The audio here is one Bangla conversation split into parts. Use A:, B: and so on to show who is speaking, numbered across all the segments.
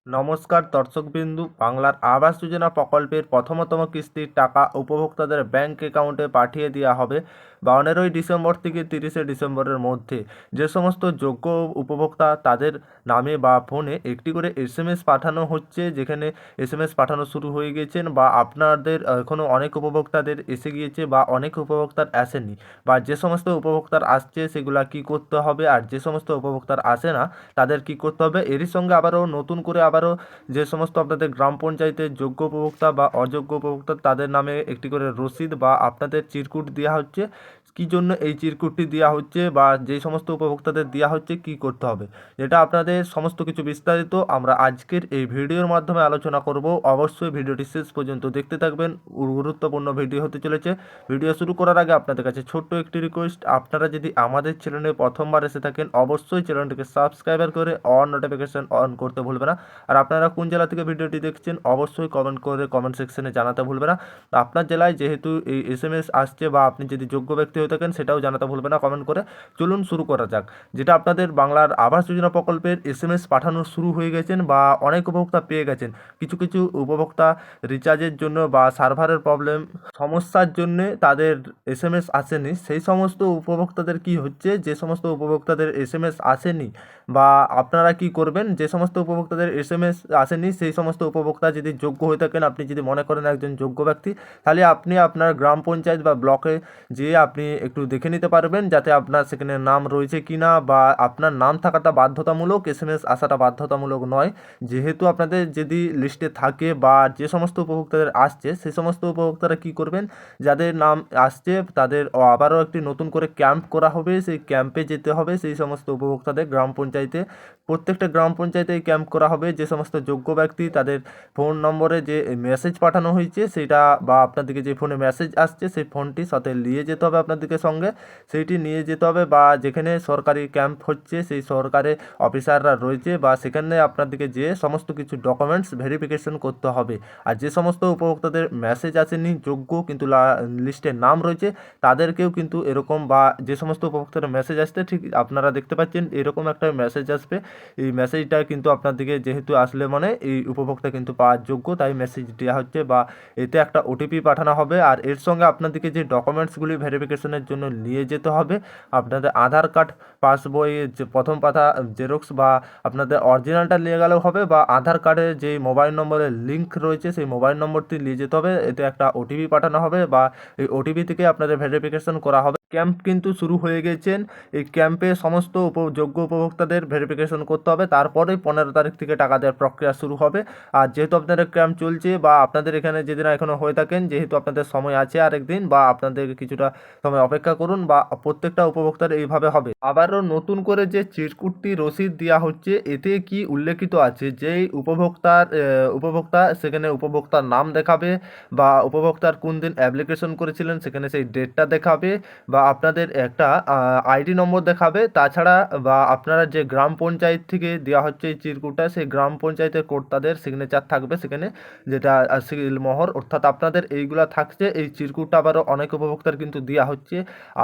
A: নমস্কার দর্শকবিন্দু, বাংলার আবাস যোজনা প্রকল্পের প্রথমতম কিস্তির টাকা উপভোক্তাদের ব্যাংক অ্যাকাউন্টে পাঠিয়ে দেওয়া হবে 12ই ডিসেম্বর থেকে 30শে ডিসেম্বরের মধ্যে। যে সমস্ত যোগ্য উপভোক্তা তাদের নামে বা ফোনে একটি করে এসএমএস পাঠানো হচ্ছে, যেখানে এসএমএস পাঠানো শুরু হয়ে গেছেন বা আপনাদের এখনও অনেক উপভোক্তাদের এসে গিয়েছে বা অনেক উপভোক্তার আসেনি, বা যে সমস্ত উপভোক্তার আসছে সেগুলা কি করতে হবে আর যে সমস্ত উপভোক্তার আসে না তাদের কি করতে হবে। এরই সঙ্গে আবারও নতুন করে আবারও যে সমস্ত আপনাদের গ্রাম পঞ্চায়েতের যোগ্য উপভোক্তা বা অযোগ্য উপভোক্তা তাদের নামে একটি করে রসিদ বা আপনাদের চিরকুট দেওয়া হচ্ছে। কী জন্য এই চিরকুটটি দেওয়া হচ্ছে বা যে সমস্ত উপভোক্তাদের দেওয়া হচ্ছে কি করতে হবে, যেটা আপনাদের সমস্ত কিছু বিস্তারিত আমরা আজকের এই ভিডিওর মাধ্যমে আলোচনা করব। অবশ্যই ভিডিওটি শেষ পর্যন্ত দেখতে থাকবেন, গুরুত্বপূর্ণ ভিডিও হতে চলেছে। ভিডিও শুরু করার আগে আপনাদের কাছে ছোট্ট একটি রিকোয়েস্ট, আপনারা যদি আমাদের চ্যানেলে প্রথমবার এসে থাকেন অবশ্যই চ্যানেলটিকে সাবস্ক্রাইবার করে অন নোটিফিকেশন অন করতে ভুলবে না। আর আপনারা কোন জেলা থেকে ভিডিওটি দেখছেন অবশ্যই কমেন্ট করে কমেন্ট সেকশনে জানাতে ভুলবে না। আপনার জেলায় যেহেতু এই এসএমএস আসছে বা আপনি যদি যোগ্য ব্যক্তি হয়ে থাকেন সেটাও জানাতে ভুলবে না কমেন্ট করে। চলুন শুরু করা যাক। যেটা আপনাদের বাংলার আবাস যোজনা প্রকল্পের এসএমএস পাঠানো শুরু হয়ে গেছেন বা অনেক উপভোক্তা পেয়ে গেছেন। কিছু কিছু উপভোক্তা রিচার্জের জন্য বা সার্ভারের প্রবলেম সমস্যার জন্যে তাদের এসএমএস আসেনি। সেই সমস্ত উপভোক্তাদের কি হচ্ছে, যে সমস্ত উপভোক্তাদের এসএমএস আসেনি বা আপনারা কি করবেন, যে সমস্ত উপভোক্তাদের এসএমএস আসেনি সেই সমস্ত উপভোক্তা যদি যোগ্য হয়ে থাকেন, আপনি যদি মনে করেন একজন যোগ্য ব্যক্তি, তাহলে আপনি আপনার গ্রাম পঞ্চায়েত বা ব্লকে যেয়ে আপনি একটু দেখে নিতে পারবেন যাতে আপনার সেখানে নাম রয়েছে কি না, বা আপনার নাম থাকাটা বাধ্যতামূলক, এসএমএস আসাটা বাধ্যতামূলক নয়। যেহেতু আপনাদের যদি লিস্টে থাকে বা যে সমস্ত উপভোক্তাদের আসছে সেই সমস্ত উপভোক্তারা কি করবেন, যাদের নাম আসছে তাদের আবারও একটি নতুন করে ক্যাম্প করা হবে, সেই ক্যাম্পে যেতে হবে সেই সমস্ত উপভোক্তাদের। গ্রাম পঞ্চায়েতে প্রত্যেকটা গ্রাম পঞ্চায়েতে এই ক্যাম্প করা হবে। যে সমস্ত যোগ্য ব্যক্তি তাদের ফোন নম্বরে যে মেসেজ পাঠানো হয়েছে সেটা বা আপনাদেরকে যে ফোনে মেসেজ আসছে সেই ফোনটি সাথে নিয়ে যেতে হবে আপনাদেরকে সঙ্গে, সেইটি নিয়ে যেতে হবে। বা যেখানে সরকারি ক্যাম্প হচ্ছে সেই সরকারি অফিসাররা রয়েছে বা সেখানে আপনাদেরকে যে সমস্ত কিছু ডকুমেন্টস ভেরিফিকেশন করতে হবে। আর যে সমস্ত উপভোক্তাদের মেসেজ আসেনি যোগ্য কিন্তু লিস্টে নাম রয়েছে তাদেরকেও কিন্তু এরকম, বা যে সমস্ত উপভোক্তার মেসেজ আসছে ঠিক আপনারা দেখতে পাচ্ছেন এরকম একটা মেসেজ আসবে। এই মেসেজটা কিন্তু আপনার দিকে যেহেতু আসলে মানে এই উপভোক্তা কিন্তু পাওয়ার যোগ্য, তাই মেসেজ দেওয়া হচ্ছে বা এতে একটা ওটিপি পাঠানো হবে। আর এর সঙ্গে আপনাদেরকে যে ডকুমেন্টসগুলি ভেরিফিকেশনের জন্য নিয়ে যেতে হবে, আপনাদের আধার কার্ড, পাসবইয়ের যে প্রথম পাতা জেরক্স বা আপনাদের অরিজিনালটা নিয়ে গেলেও হবে, বা আধার কার্ডের যে মোবাইল নম্বরের লিঙ্ক রয়েছে সেই মোবাইল নম্বরটি নিয়ে যেতে হবে। এতে একটা ওটিপি পাঠানো হবে বা এই ওটিপি থেকে আপনাদের ভেরিফিকেশন করা হবে। ক্যাম্প কিন্তু শুরু হয়ে গেছেন, এই ক্যাম্পে সমস্ত যোগ্য উপভোক্তাদের ভেরিফিকেশন করতে হবে, তারপরেই 15 তারিখ থেকে টাকা দেওয়ার প্রক্রিয়া শুরু হবে। আর যেহেতু আপনাদের ক্যাম্প চলছে বা আপনাদের এখানে যেদিন এখনও হয়ে থাকেন, যেহেতু আপনাদের সময় আছে আরেকদিন বা আপনাদের কিছুটা সময় অপেক্ষা করুন, বা প্রত্যেকটা উপভোক্তার এইভাবে হবে। আবারও নতুন করে যে চিরকুটটি রসিদ দেওয়া হচ্ছে এতে কি উল্লেখিত আছে, যেই উপভোক্তা সেখানে উপভোক্তার নাম দেখাবে বা উপভোক্তার কোন দিন অ্যাপ্লিকেশন করেছিলেন সেখানে সেই ডেটটা দেখাবে, বা আপনাদের একটা আইডি নম্বর দেখাবে। তাছাড়া বা আপনারা যে গ্রাম পঞ্চায়েত থেকে দেওয়া হচ্ছে এই চিরকুটটা, সেই গ্রাম পঞ্চায়েতের কর্তাদের সিগনেচার থাকবে সেখানে, যেটা সিলমোহর, অর্থাৎ আপনাদের এইগুলা থাকছে। এই চিরকুটটা আবারও অনেক উপভোক্তার কিন্তু দেওয়া হচ্ছে।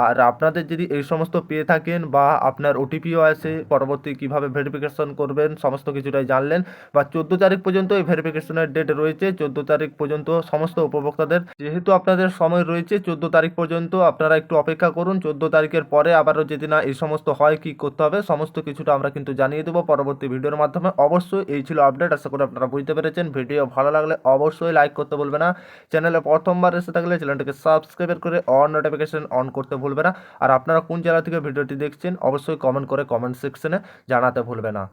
A: আর আপনাদের যদি এই সমস্ত পেয়ে থাকেন বা আপনার ওটিপিও আছে, পরবর্তী কিভাবে ভেরিফিকেশন করবেন সমস্ত কিছুটাই জানলেন। বা 14 তারিখ পর্যন্ত এই ভেরিফিকেশনের ডেট রয়েছে, 14 তারিখ পর্যন্ত সমস্ত উপভোক্তাদের, যেহেতু আপনাদের সময় রয়েছে 14 তারিখ পর্যন্ত, আপনারা একটু অপেক্ষা করুন। 14 তারিখের পরে আবারও যদি না এই সমস্ত হয় কি করতে হবে সমস্ত কিছুটা আমরা কিন্তু জানিয়ে দেবো পরবর্তী ভিডিওর মাধ্যমে। অবশ্যই এই ছিল আপডেট, আশা করি আপনারা বুঝতে পেরেছেন। ভিডিও ভালো লাগলে অবশ্যই লাইক করতে ভুলবে না। চ্যানেলে প্রথমবার এসে থাকলে চ্যানেলটিকে সাবস্ক্রাইব করে অন নোটিফিকেশন অন করতে ভুলবে না। আর আপনারা কোন জেলা থেকে ভিডিওটি দেখছেন অবশ্যই কমেন্ট করে কমেন্ট সেকশনে জানাতে ভুলবে না।